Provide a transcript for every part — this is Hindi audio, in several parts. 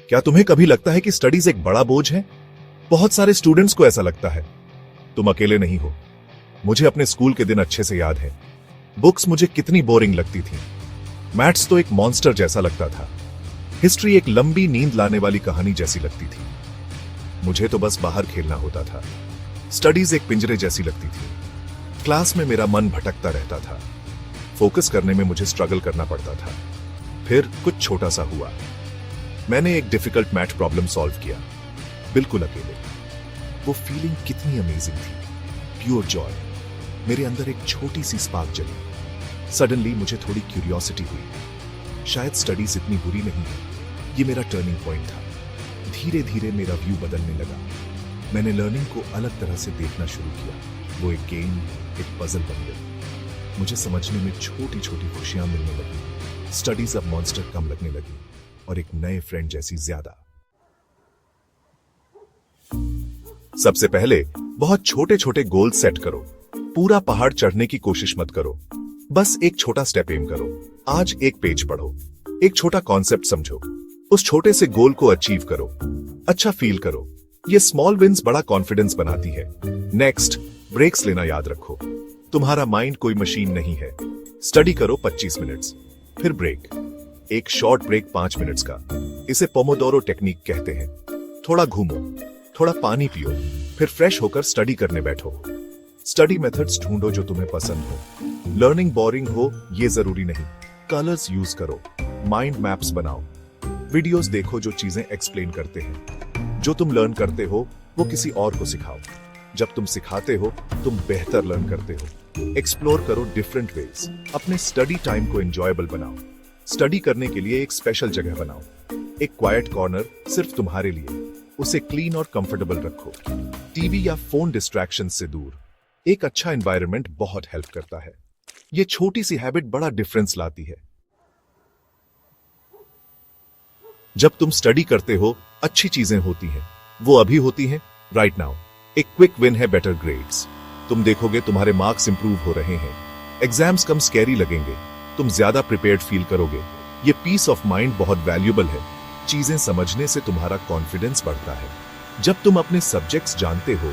क्या तुम्हें कभी लगता है कि स्टडीज एक बड़ा बोझ है? बहुत सारे स्टूडेंट्स को ऐसा लगता है। तुम अकेले नहीं हो। मुझे अपने स्कूल के दिन अच्छे से याद है। बुक्स मुझे कितनी बोरिंग लगती थी। मैथ्स तो एक मॉन्स्टर जैसा लगता था। हिस्ट्री एक लंबी नींद लाने वाली कहानी जैसी लगती थी। मुझे तो बस बाहर खेलना होता था। स्टडीज एक पिंजरे जैसी लगती थी। क्लास में मेरा मन भटकता रहता था। फोकस करने में मुझे स्ट्रगल करना पड़ता था। फिर कुछ छोटा सा हुआ। मैंने एक डिफिकल्ट मैथ प्रॉब्लम सॉल्व किया, बिल्कुल अकेले। वो फीलिंग कितनी अमेजिंग थी, प्योर जॉय। मेरे अंदर एक छोटी सी स्पार्क जली। सडनली मुझे थोड़ी क्यूरियोसिटी हुई। शायद स्टडीज इतनी बुरी नहीं है। ये मेरा टर्निंग पॉइंट था। धीरे धीरे मेरा व्यू बदलने लगा। मैंने लर्निंग को अलग तरह से देखना शुरू किया। वो एक गेम, एक पजल बन गई। मुझे समझने में छोटी छोटी खुशियां मिलने लगी। स्टडीज अब मॉन्स्टर कम लगने लगी और एक नए फ्रेंड जैसी ज्यादा। सबसे पहले बहुत छोटे छोटे गोल सेट करो। पूरा पहाड़ चढ़ने की कोशिश मत करो। बस एक छोटा स्टेप एम करो। आज एक पेज पढ़ो। एक छोटा कॉन्सेप्ट समझो। उस छोटे से गोल को अचीव करो। अच्छा फील करो। ये स्मॉल विंस बड़ा कॉन्फिडेंस बनाती है। नेक्स्ट, ब्रेक्स लेना याद रखो। तुम्हारा माइंड कोई मशीन नहीं है। स्टडी करो 25 मिनट्स, फिर ब्रेक। एक शॉर्ट ब्रेक 5 मिनट्स का। इसे पोमोडोरो टेक्निक कहते हैं। थोड़ा घूमो, थोड़ा पानी पियो, फिर फ्रेश होकर स्टडी करने बैठो। स्टडी मेथड्स ढूंढो जो तुम्हें पसंद हो। लर्निंग बोरिंग हो ये जरूरी नहीं। कलर्स यूज करो। माइंड मैप्स बनाओ। वीडियोस देखो जो चीजें एक्सप्लेन करते हैं। जो तुम लर्न करते हो वो किसी और को सिखाओ। जब तुम सिखाते हो तुम बेहतर लर्न करते हो। एक्सप्लोर करो डिफरेंट वेज। अपने स्टडी टाइम को एंजॉयबल बनाओ। स्टडी करने के लिए एक स्पेशल जगह बनाओ। एक क्वाइट कॉर्नर सिर्फ तुम्हारे लिए। उसे क्लीन और कंफर्टेबल रखो। टीवी या फोन डिस्ट्रैक्शन से दूर। एक अच्छा एनवायरनमेंट बहुत हेल्प करता है। ये छोटी सी हैबिट बड़ा डिफरेंस लाती है। जब तुम स्टडी करते हो अच्छी चीजें होती हैं। वो अभी होती हैं राइट नाउ। एक क्विक विन है बेटर ग्रेड्स। तुम देखोगे तुम्हारे मार्क्स इंप्रूव हो रहे हैं। एग्जाम्स कम स्कैरी लगेंगे। तुम ज्यादा प्रिपेयर्ड फील करोगे। ये पीस ऑफ माइंड बहुत वैल्यूएबल है। चीजें समझने से तुम्हारा कॉन्फिडेंस बढ़ता है। जब तुम अपने सब्जेक्ट्स जानते हो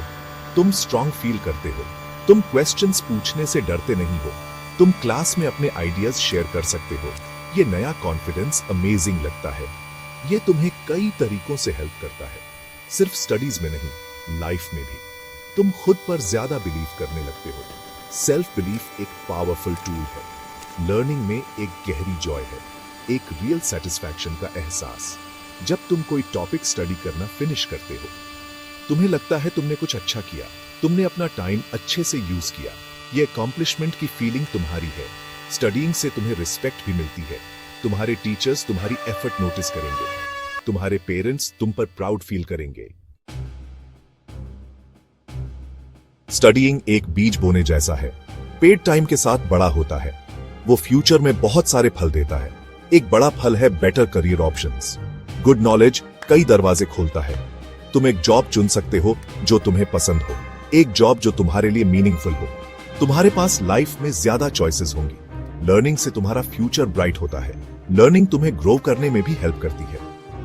तुम स्ट्रांग फील करते हो। तुम क्वेश्चंस पूछने से डरते नहीं हो। तुम क्लास में अपने आइडियाज शेयर कर सकते हो। ये नया कॉन्फिडेंस अमेजिंग लगता है। ये तुम्हें कई तरीकों से हेल्प करता है, सिर्फ स्टडीज में नहीं, लाइफ में भी। तुम खुद पर ज्यादा बिलीव करने लगते हो। सेल्फ बिलीफ एक पावरफुल टूल है। लर्निंग में एक गहरी जॉय है, एक रियल सेटिस्फैक्शन का एहसास। जब तुम कोई टॉपिक स्टडी करना फिनिश करते हो तुम्हें लगता है तुमने कुछ अच्छा किया। तुमने अपना टाइम अच्छे से यूज किया। ये अकॉम्प्लिशमेंट की फीलिंग तुम्हारी है। स्टडीइंग से तुम्हें रिस्पेक्ट भी मिलती है। तुम्हारे टीचर्स तुम्हारी एफर्ट नोटिस करेंगे। तुम्हारे पेरेंट्स तुम पर प्राउड फील करेंगे। स्टडीइंग एक बीज बोने जैसा है। पेड टाइम के साथ बड़ा होता है। वो फ्यूचर में बहुत सारे फल देता है। एक बड़ा फल है better career options. Good knowledge कई दरवाजे खोलता है। तुम एक जॉब चुन सकते हो जो तुम्हें पसंद हो। एक जॉब जो तुम्हारे लिए मीनिंगफुल हो। तुम्हारे पास लाइफ में ज्यादा चॉइसेस होंगी। लर्निंग से तुम्हारा फ्यूचर ब्राइट होता है। लर्निंग तुम्हें ग्रो करने में भी हेल्प करती है।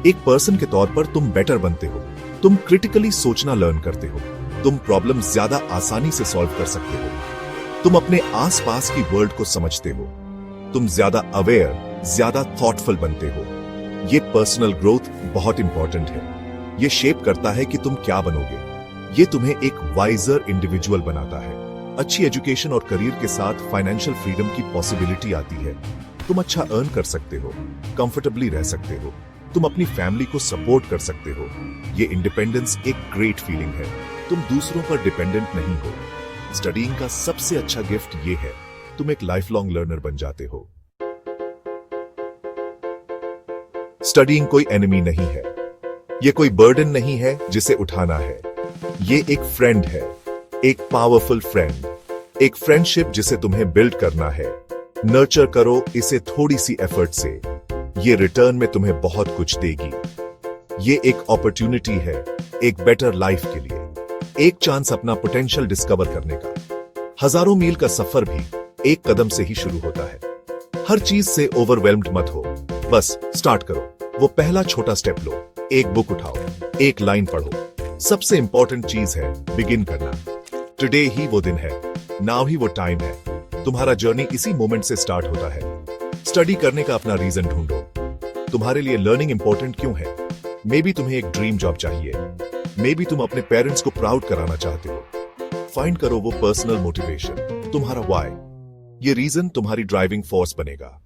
एक पर्सन के तौर पर तुम बेटर बनते हो। तुम क्रिटिकली सोचना लर्न करते हो। तुम प्रॉब्लम ज्यादा आसानी से सॉल्व कर सकते हो। तुम अपने आसपास की वर्ल्ड को समझते हो। तुम ज्यादा अवेयर, ज्यादा थॉटफुल बनते हो। ये पर्सनल ग्रोथ बहुत इंपॉर्टेंट है। ये शेप करता है कि तुम क्या बनोगे। ये तुम्हें एक वाइजर इंडिविजुअल बनाता है। अच्छी एजुकेशन और करियर के साथ फाइनेंशियल फ्रीडम की पॉसिबिलिटी आती है। तुम अच्छा अर्न कर सकते हो, कंफर्टेबली रह सकते हो। तुम अपनी फैमिली को सपोर्ट कर सकते हो। ये इंडिपेंडेंस एक ग्रेट फीलिंग है। तुम दूसरों पर डिपेंडेंट नहीं हो। स्टडीइंग का सबसे अच्छा गिफ्ट ये है, तुम एक लाइफ लॉन्ग लर्नर बन जाते हो। स्टडीइंग कोई एनिमी नहीं है। ये कोई बर्डन नहीं है जिसे उठाना है। ये एक फ्रेंड है, एक पावरफुल फ्रेंड। एक फ्रेंडशिप जिसे तुम्हें बिल्ड करना है। नर्चर करो इसे थोड़ी सी एफर्ट से। ये रिटर्न में तुम्हें बहुत कुछ देगी। ये एक अपॉर्चुनिटी है, एक बेटर लाइफ के लिए। एक चांस अपना पोटेंशियल डिस्कवर करने का। हजारों मील का सफर भी एक कदम से ही शुरू होता है। हर चीज से ओवरवेल्म्ड मत हो, बस स्टार्ट करो। वो पहला छोटा स्टेप लो। एक बुक उठाओ, एक लाइन पढ़ो। सबसे इंपॉर्टेंट चीज है बिगिन करना। टुडे ही वो दिन है, नाउ ही वो टाइम है। तुम्हारा जर्नी इसी मोमेंट से स्टार्ट होता है। स्टडी करने का अपना रीजन ढूंढो। तुम्हारे लिए लर्निंग इंपॉर्टेंट क्यों है? मे बी तुम्हें एक ड्रीम जॉब चाहिए, मे बी तुम अपने पेरेंट्स को प्राउड कराना चाहते हो। फाइंड करो वो पर्सनल मोटिवेशन, तुम्हारा वाई। ये रीजन तुम्हारी ड्राइविंग फोर्स बनेगा।